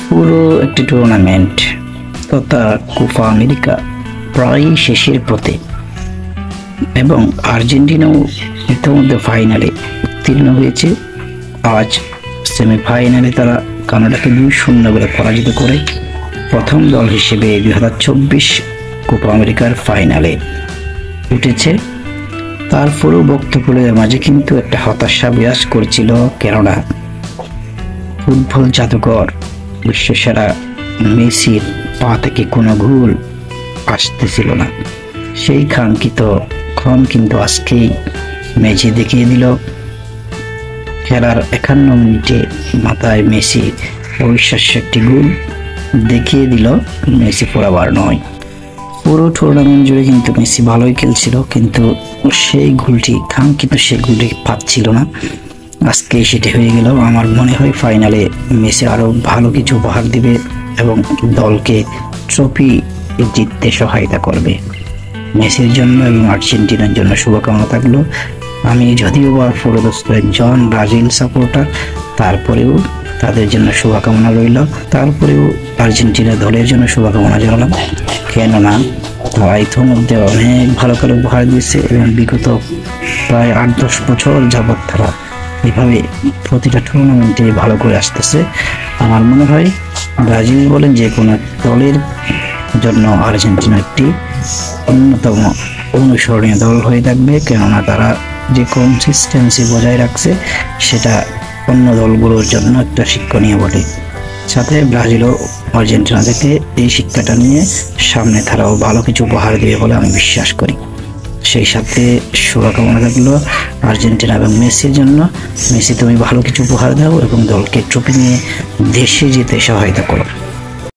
পুরো একটি টুর্নামেন্ট তথা কোপা আমেরিকা প্রায় শেষের পথে এবং আর্জেন্টিনাও ইতিমধ্যে ফাইনালে উত্তীর্ণ হয়েছে। আজ সেমিফাইনালে তারা কানাডাকে 2-0 করে পরাজিত করে প্রথম দল হিসেবে 2024 কোপা আমেরিকার ফাইনালে উঠেছে। তারপরেও বক্তব্যের মাঝে কিন্তু একটা হতাশা বিরাজ করছিল, কেননা ফুটবল জাদুকর বিশ্বসেরা মেসির পা থেকে কোনো গোল আসতেছিল না। সেই কাঙ্ক্ষিত ক্ষণ কিন্তু আজকেই মেসি দেখিয়ে দিল। খেলার 51 মিনিটে মাথায় মেসি অবিশ্বাস্য একটি গোল দেখিয়ে দিল। মেসি পরাবার নয়, পুরো টুর্নামেন্ট জুড়ে কিন্তু মেসি ভালোই খেলছিল, কিন্তু সেই গোলটি কাঙ্ক্ষিত সেই গোলটি পাচ্ছিল না। আজকে সেটি হয়ে গেল। আমার মনে হয় ফাইনালে মেসি আরো ভালো কিছু উপহার দিবে এবং দলকে ট্রফি জিততে সহায়তা করবে। মেসির জন্য এবং আর্জেন্টিনার জন্য শুভকামনা থাকলো। আমি যদিও বা পুরোদস্ত একজন ব্রাজিল সাপোর্টার, তারপরেও তাদের জন্য শুভকামনা রইল। তারপরেও আর্জেন্টিনা দলের জন্য শুভকামনা জানালাম, কেননা তারা ইতিমধ্যে অনেক ভালো করে উপহার দিচ্ছে এবং বিগত প্রায় 8-10 বছর যাবৎ তারা এভাবে প্রতিটা টুর্নামেন্টে ভালো করে আসতেছে। আমার মনে হয় ব্রাজিল বলেন যে কোনো দলের জন্য আর্জেন্টিনা একটি অন্যতম অনুসরণীয় দল হয়ে থাকবে, কেননা তারা যে কনসিস্টেন্সি বজায় রাখছে সেটা অন্য দলগুলোর জন্য একটা শিক্ষণীয় বটে। সাথে ব্রাজিল ও আর্জেন্টিনা থেকে এই শিক্ষাটা নিয়ে সামনে তারাও ভালো কিছু উপহার দেবে বলে আমি বিশ্বাস করি। সেই সাথে শুভকামনা থাকলো আর্জেন্টিনা এবং মেসির জন্য। মেসি, তুমি ভালো কিছু উপহার দাও এবং দলকে ট্রফি নিয়ে দেশে যেতে সহায়তা করো।